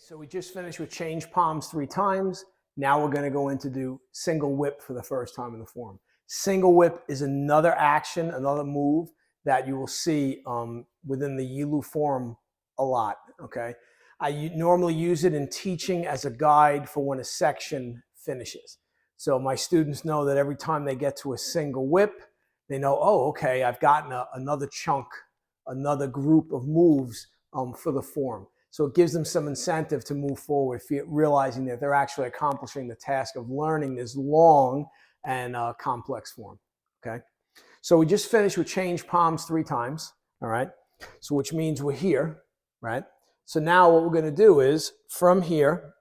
So we just finished with change palms 3 times. Now we're going to go into do single whip for the first time in the form. Single whip is another action, another move that you will see within the Yilu form a lot, okay? I normally use it in teaching as a guide for when a section finishes. So my students know that every time they get to a single whip, they know, oh, okay, I've gotten another chunk, another group of moves for the form. So it gives them some incentive to move forward, realizing that they're actually accomplishing the task of learning this long and complex form, okay? So we just finished with change palms 3 times, all right? So which means we're here, right? So now what we're going to do is from here,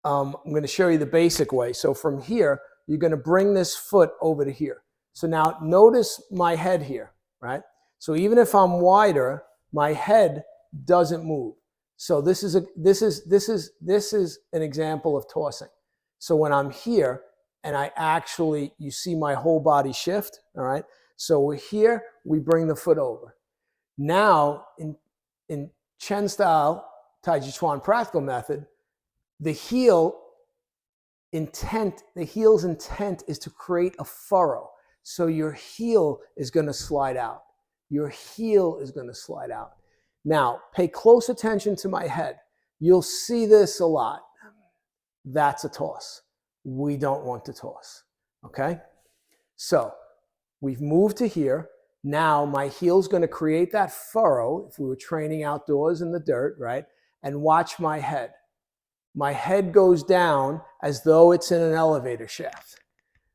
I'm going to show you the basic way. So from here, you're going to bring this foot over to here. So now notice my head here, right? So even if I'm wider, my head doesn't move. So this is an example of tossing. So when I'm here and you see my whole body shift, all right? So we're here, we bring the foot over. Now in Chen style, Tai Chi Chuan practical method, the heel's intent is to create a furrow. So your heel is going to slide out. Your heel is going to slide out. Now, pay close attention to my head. You'll see this a lot. That's a toss. We don't want to toss, okay? So we've moved to here. Now my heel's going to create that furrow if we were training outdoors in the dirt, right? And watch my head. My head goes down as though it's in an elevator shaft.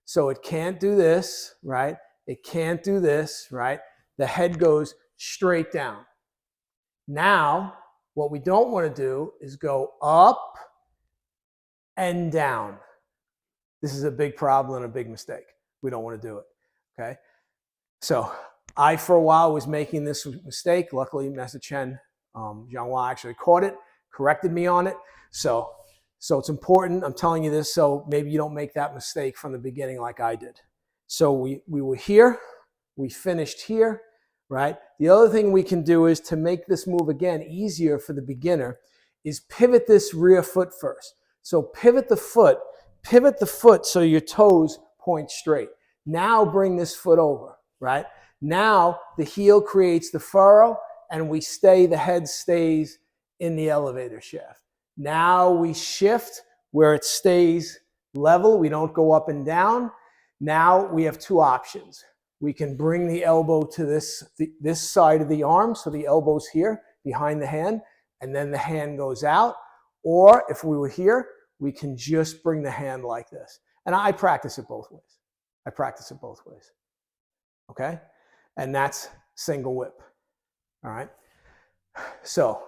So it can't do this, right? It can't do this, right? The head goes straight down. Now, what we don't want to do is go up and down. This is a big problem and a big mistake. We don't want to do it, okay? So I, for a while, was making this mistake. Luckily, Master Chen, Zhonghua actually caught it, corrected me on it. So it's important. I'm telling you this so maybe you don't make that mistake from the beginning like I did. So we were here. We finished here, right? The other thing we can do is to make this move, again, easier for the beginner, is pivot this rear foot first. So pivot the foot so your toes point straight. Now bring this foot over, right? Now the heel creates the furrow and the head stays in the elevator shaft. Now we shift where it stays level. We don't go up and down. Now we have 2 options. We can bring the elbow to this side of the arm, so the elbow's here behind the hand, and then the hand goes out. Or if we were here, we can just bring the hand like this. And I practice it both ways. Okay? And that's single whip. All right? So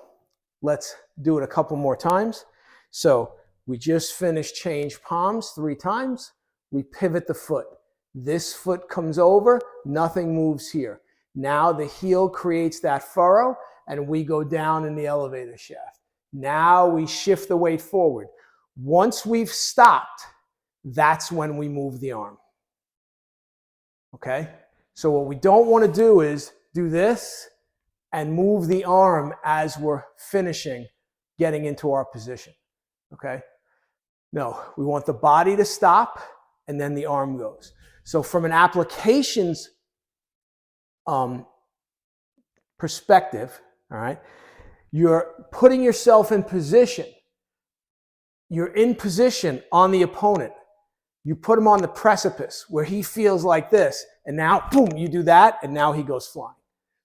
let's do it a couple more times. So we just finished change palms 3 times. We pivot the foot. This foot comes over, nothing moves here. Now the heel creates that furrow and we go down in the elevator shaft. Now we shift the weight forward. Once we've stopped, that's when we move the arm. Okay? So what we don't want to do is do this and move the arm as we're finishing, getting into our position. Okay? No, we want the body to stop and then the arm goes. So from an applications perspective, all right, you're putting yourself in position. You're in position on the opponent. You put him on the precipice where he feels like this, and now, boom, you do that, and now he goes flying.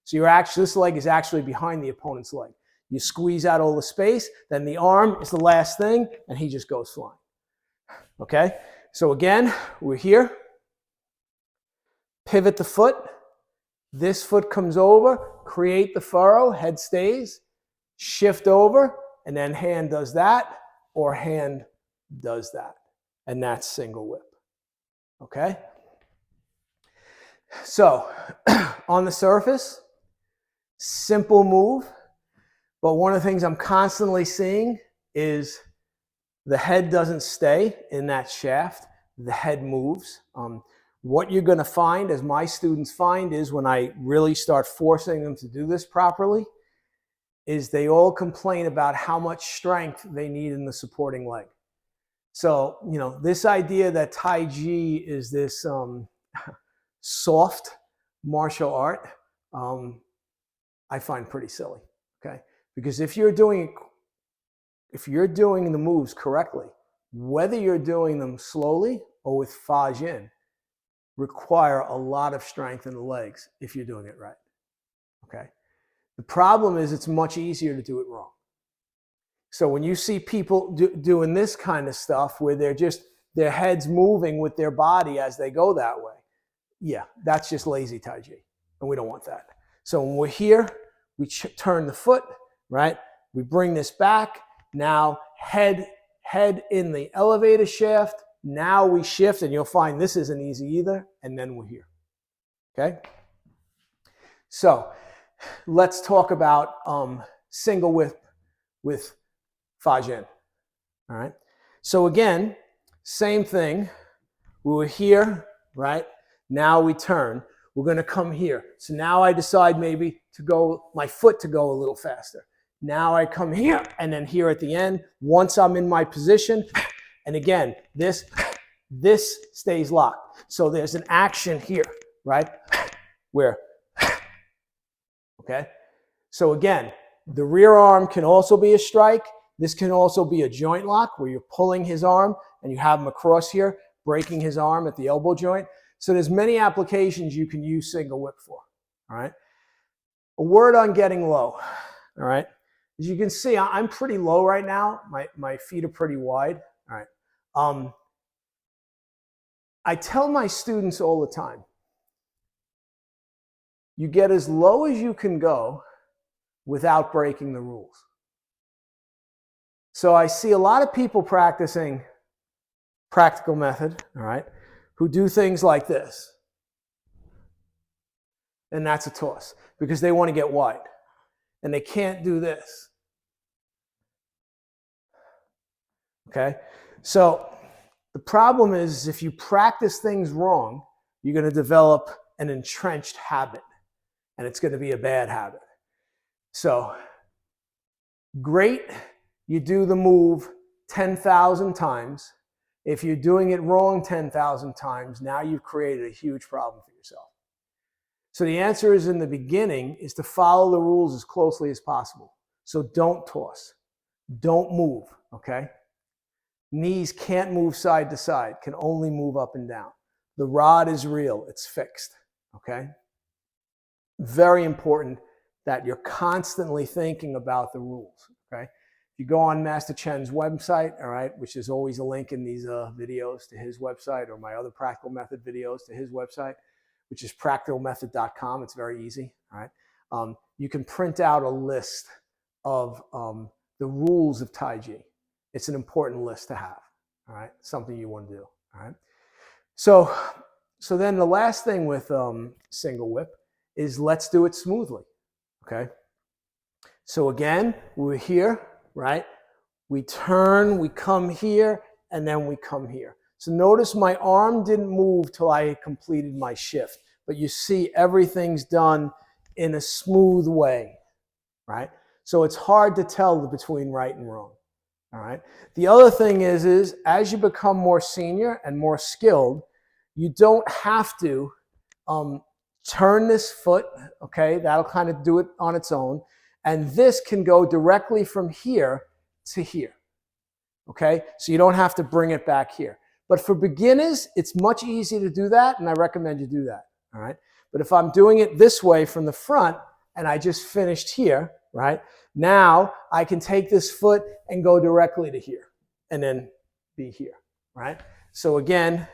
So this leg is actually behind the opponent's leg. You squeeze out all the space, then the arm is the last thing, and he just goes flying. Okay? So again, we're here. Pivot the foot. This foot comes over, create the furrow, head stays, shift over, and then hand does that, or hand does that. And that's single whip. Okay? So, on the surface, simple move, but one of the things I'm constantly seeing is the head doesn't stay in that shaft. The head moves. What you're going to find, as my students find, is when I really start forcing them to do this properly, is they all complain about how much strength they need in the supporting leg. So, you know, this idea that Tai Chi is this soft martial art, I find pretty silly, okay? Because if you're doing the moves correctly, whether you're doing them slowly or with Fajin, require a lot of strength in the legs if you're doing it right, okay? The problem is it's much easier to do it wrong. So when you see people doing this kind of stuff where they're just, their head's moving with their body as they go that way, yeah, that's just lazy Tai Chi, and we don't want that. So when we're here, we turn the foot, right? We bring this back. Now head in the elevator shaft. Now we shift, and you'll find this isn't easy either, and then we're here, okay? So let's talk about single whip with Fajin, all right? So again, same thing. We were here, right? Now we turn. We're going to come here. So now I decide maybe to go, my foot to go a little faster. Now I come here and then here at the end. Once I'm in my position, and again, this stays locked. So there's an action here, right? Where, okay? So again, the rear arm can also be a strike. This can also be a joint lock where you're pulling his arm and you have him across here, breaking his arm at the elbow joint. So there's many applications you can use single whip for, all right? A word on getting low, all right? As you can see, I'm pretty low right now. My feet are pretty wide, all right? I tell my students all the time, you get as low as you can go without breaking the rules. So I see a lot of people practicing practical method, all right, who do things like this. And that's a toss because they want to get wide. And they can't do this. Okay? So the problem is if you practice things wrong, you're going to develop an entrenched habit. And it's going to be a bad habit. So great, you do the move 10,000 times. If you're doing it wrong 10,000 times, now you've created a huge problem for yourself. So the answer is in the beginning is to follow the rules as closely as possible. So don't toss. Don't move, okay? Knees can't move side to side, can only move up and down. The rod is real, it's fixed, okay? Very important that you're constantly thinking about the rules, okay? If you go on Master Chen's website, all right, which is always a link in these videos to his website or my other practical method videos to his website, which is practicalmethod.com. It's very easy, all right? You can print out a list of the rules of Tai Chi. It's an important list to have, all right? Something you want to do, all right? So then the last thing with single whip is let's do it smoothly, okay? So again, we're here, right? We turn, we come here, and then we come here. So notice my arm didn't move till I had completed my shift, but you see everything's done in a smooth way, right? So it's hard to tell between right and wrong, all right? The other thing is as you become more senior and more skilled, you don't have to turn this foot, okay? That'll kind of do it on its own. And this can go directly from here to here, okay? So you don't have to bring it back here. But for beginners, it's much easier to do that, and I recommend you do that, all right? But if I'm doing it this way from the front, and I just finished here, right? Now I can take this foot and go directly to here, and then be here, right? So again,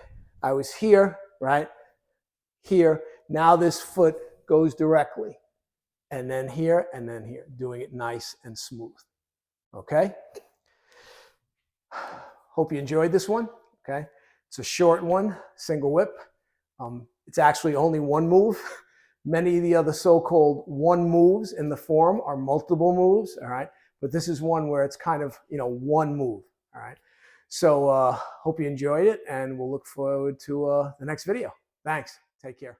I was here, right? Here. Now this foot goes directly, and then here, doing it nice and smooth, okay? Hope you enjoyed this one. Okay, it's a short one, single whip. It's actually only one move. Many of the other so-called one moves in the form are multiple moves, all right? But this is one where it's kind of, you know, one move, all right? So hope you enjoyed it, and we'll look forward to the next video. Thanks. Take care.